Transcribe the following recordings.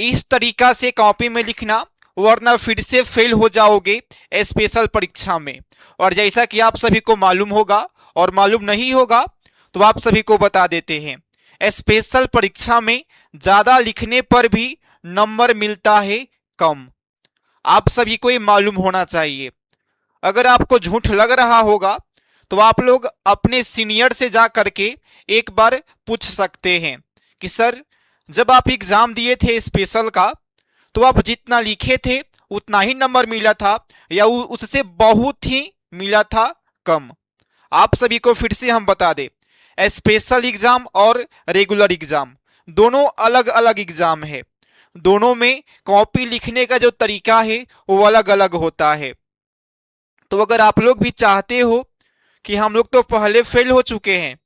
इस तरीका से कॉपी में लिखना, वरना फिर से फेल हो जाओगे स्पेशल परीक्षा में। और जैसा कि आप सभी को मालूम होगा और मालूम नहीं होगा तो आप सभी को बता देते हैं, स्पेशल परीक्षा में ज्यादा लिखने पर भी नंबर मिलता है कम। आप सभी को ये मालूम होना चाहिए। अगर आपको झूठ लग रहा होगा तो आप लोग अपने सीनियर से जा करके एक बार पूछ सकते हैं कि सर, जब आप एग्जाम दिए थे स्पेशल का तो आप जितना लिखे थे उतना ही नंबर मिला था या उससे बहुत ही मिला था कम। आप सभी को फिर से हम बता दें, स्पेशल एग्जाम और रेगुलर एग्जाम दोनों अलग अलग एग्जाम है। दोनों में कॉपी लिखने का जो तरीका है वो अलग अलग होता है। तो अगर आप लोग भी चाहते हो कि हम लोग तो पहले फेल हो चुके हैं,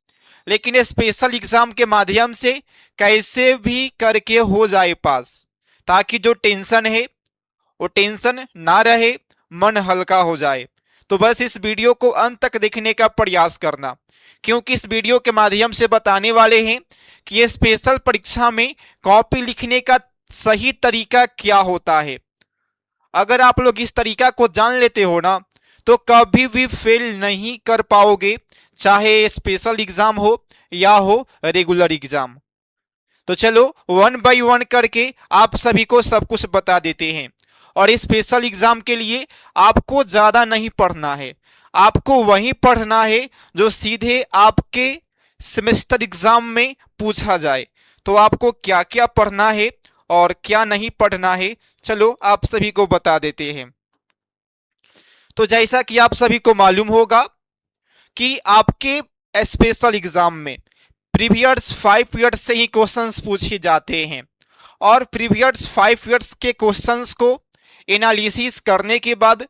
लेकिन स्पेशल एग्जाम के माध्यम से कैसे भी करके हो जाए पास, ताकि जो टेंशन है वो टेंशन ना रहे, मन हल्का हो जाए, तो बस इस वीडियो को अंत तक देखने का प्रयास करना, क्योंकि इस वीडियो के माध्यम से बताने वाले हैं कि ये स्पेशल परीक्षा में कॉपी लिखने का सही तरीका क्या होता है। अगर आप लोग इस तरीका को जान लेते हो ना तो कभी भी फेल नहीं कर पाओगे, चाहे स्पेशल एग्जाम हो या हो रेगुलर एग्जाम। तो चलो वन बाय वन करके आप सभी को सब कुछ बता देते हैं। और इस स्पेशल एग्जाम के लिए आपको ज्यादा नहीं पढ़ना है, आपको वही पढ़ना है जो सीधे आपके सेमेस्टर एग्जाम में पूछा जाए। तो आपको क्या क्या पढ़ना है और क्या नहीं पढ़ना है, चलो आप सभी को बता देते हैं। तो जैसा कि आप सभी को मालूम होगा कि आपके स्पेशल एग्जाम में प्रीवियस 5 ईयर्स से ही क्वेश्चंस पूछे जाते हैं, और प्रीवियस 5 ईयर्स के क्वेश्चंस को एनालिसिस करने के बाद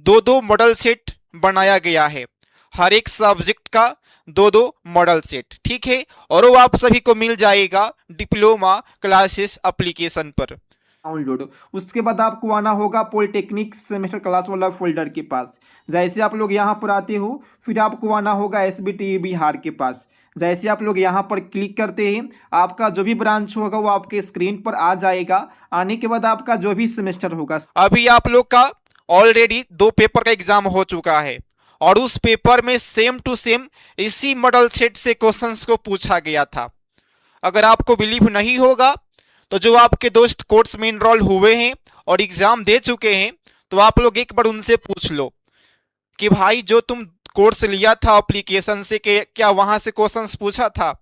दो दो मॉडल सेट बनाया गया है। हर एक सब्जेक्ट का दो दो मॉडल सेट, ठीक है, और वो आप सभी को मिल जाएगा डिप्लोमा क्लासेस एप्लीकेशन पर डाउनलोड। उसके बाद आपको आना होगा पॉलिटेक्निक सेमेस्टर क्लास वाला फोल्डर के पास। जैसे आप लोग यहाँ पर आते हो, फिर आपको आना होगा SBT बिहार के पास। जैसे आप लोग यहाँ पर क्लिक करते हैं, आपका जो भी ब्रांच होगा वो आपके स्क्रीन पर आ जाएगा। आने के बाद आपका जो भी सेमेस्टर होगा, अभी आप लोग का ऑलरेडी 2 पेपर का एग्जाम हो चुका है, और उस पेपर में सेम टू सेम इसी मॉडल सेट से क्वेश्चंस को पूछा गया था। अगर आपको बिलीव नहीं होगा तो जो आपके दोस्त कोर्स में इनरोल हुए हैं और एग्जाम दे चुके हैं, तो आप लोग एक बार उनसे पूछ लो कि भाई जो तुम कोर्स लिया था एप्लीकेशन से, के क्या वहां से क्वेश्चंस पूछा था?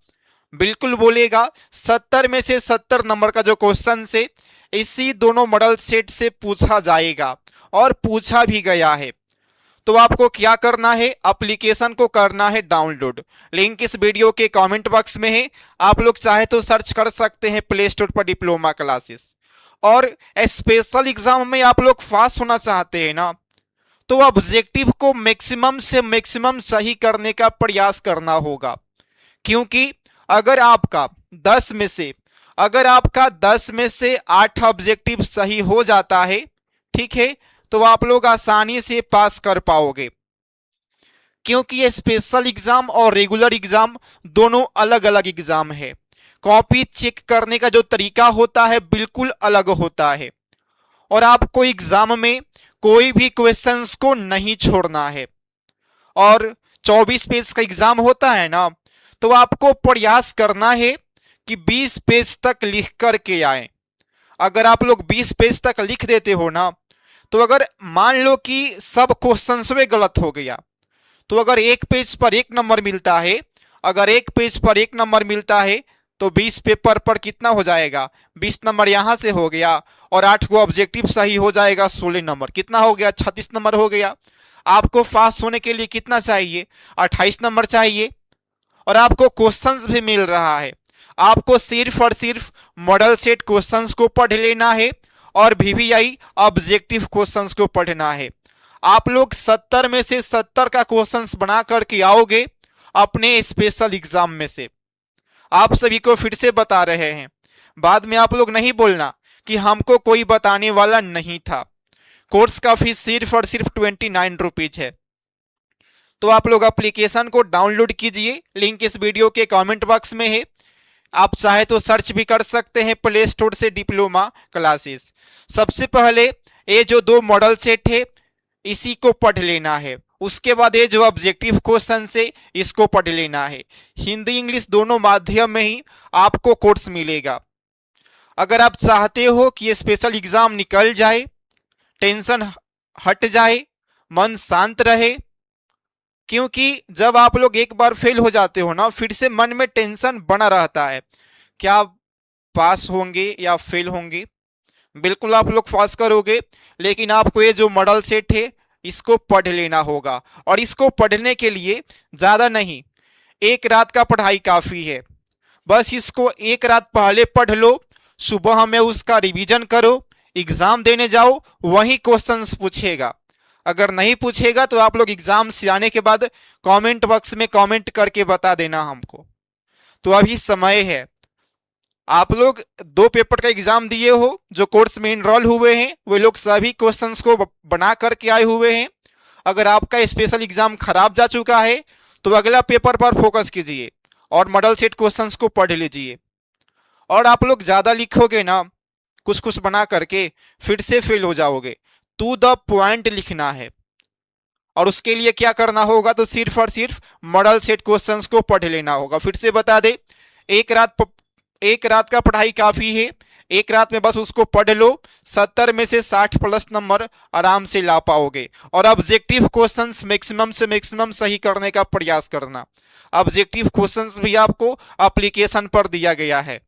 बिल्कुल बोलेगा 70 में से 70 नंबर का जो क्वेश्चन से इसी दोनों मॉडल सेट से पूछा जाएगा, और पूछा भी गया है। तो आपको क्या करना है, एप्लीकेशन को करना है डाउनलोड। लिंक इस वीडियो के कमेंट बॉक्स में है, आप लोग चाहे तो सर्च कर सकते हैं प्ले स्टोर पर डिप्लोमा क्लासेस। और स्पेशल एग्जाम में आप लोग पास होना चाहते हैं ना, तो ऑब्जेक्टिव को मैक्सिमम से मैक्सिमम सही करने का प्रयास करना होगा, क्योंकि अगर आपका 10 में से 8 ऑब्जेक्टिव सही हो जाता है, ठीक है, तो आप लोग आसानी से पास कर पाओगे। क्योंकि ये स्पेशल एग्जाम और रेगुलर एग्जाम दोनों अलग अलग एग्जाम है। कॉपी चेक करने का जो तरीका होता है बिल्कुल अलग होता है, और आपको एग्जाम में कोई भी क्वेश्चंस को नहीं छोड़ना है। और 24 पेज का एग्जाम होता है ना, तो आपको प्रयास करना है कि 20 पेज तक लिख करके आए। अगर आप लोग 20 पेज तक लिख देते हो ना, तो अगर मान लो कि सब क्वेश्चंस में गलत हो गया, तो अगर एक पेज पर 1 नंबर मिलता है, तो 20 पेपर पर कितना हो जाएगा? 20 नंबर यहां से हो गया, और 8 को ऑब्जेक्टिव सही हो जाएगा, 16 नंबर कितना हो गया? 36 नंबर हो गया। आपको पास होने के लिए कितना चाहिए? 28 नंबर चाहिए, और आपको क्वेश्चंस भी मिल रहा है। आपको सिर्फ और सिर्फ मॉडल सेट क्वेश्चंस को पढ़ लेना है, और VVI ऑब्जेक्टिव क्वेश्चंस को पढ़ना है। आप लोग 70 में से 70 का क्वेश्चंस बना करके आओगे अपने स्पेशल एग्जाम में से। आप सभी को फिर से बता रहे हैं, बाद में आप लोग नहीं बोलना कि हमको कोई बताने वाला नहीं था। कोर्स का फीस सिर्फ और सिर्फ 29 रुपीज है। तो आप लोग एप्लीकेशन को डाउनलोड कीजिए, लिंक इस वीडियो के कमेंट बॉक्स में है। आप चाहे तो सर्च भी कर सकते हैं प्ले स्टोर से डिप्लोमा क्लासेस। सबसे पहले ये जो 2 मॉडल सेट है इसी को पढ़ लेना है। उसके बाद ये जो ऑब्जेक्टिव क्वेश्चन है इसको पढ़ लेना है। हिंदी इंग्लिश दोनों माध्यम में ही आपको कोर्स मिलेगा। अगर आप चाहते हो कि ये स्पेशल एग्जाम निकल जाए, टेंशन हट जाए, मन शांत रहे, क्योंकि जब आप लोग एक बार फेल हो जाते हो ना, फिर से मन में टेंशन बना रहता है, क्या पास होंगे या फेल होंगे। बिल्कुल आप लोग पास करोगे, लेकिन आपको ये जो मॉडल सेट है इसको पढ़ लेना होगा। और इसको पढ़ने के लिए ज़्यादा नहीं, एक रात का पढ़ाई काफ़ी है। बस इसको एक रात पहले पढ़ लो, सुबह में उसका रिवीजन करो, एग्ज़ाम देने जाओ, वही क्वेश्चंस पूछेगा। अगर नहीं पूछेगा तो आप लोग एग्ज़ाम से आने के बाद कमेंट बॉक्स में कमेंट करके बता देना हमको। तो अभी समय है, आप लोग 2 पेपर का एग्जाम दिए हो, जो कोर्स में इनरोल हुए हैं वे लोग सभी क्वेश्चंस को बना करके आए हुए हैं। अगर आपका स्पेशल एग्जाम खराब जा चुका है तो अगला पेपर पर फोकस कीजिए और मॉडल सेट क्वेश्चंस को पढ़ लीजिए। और आप लोग ज़्यादा लिखोगे ना कुछ कुछ बना करके, फिर से फेल हो जाओगे। टू द पॉइंट लिखना है, और उसके लिए क्या करना होगा, तो सिर्फ और सिर्फ मॉडल सेट क्वेश्चंस को पढ़ लेना होगा। फिर से बता दे, एक रात का पढ़ाई काफ़ी है, एक रात में बस उसको पढ़ लो, 70 में से 60 प्लस नंबर आराम से ला पाओगे। और ऑब्जेक्टिव क्वेश्चंस मैक्सिमम से मैक्सिमम सही करने का प्रयास करना। ऑब्जेक्टिव क्वेश्चंस भी आपको एप्लीकेशन पर दिया गया है।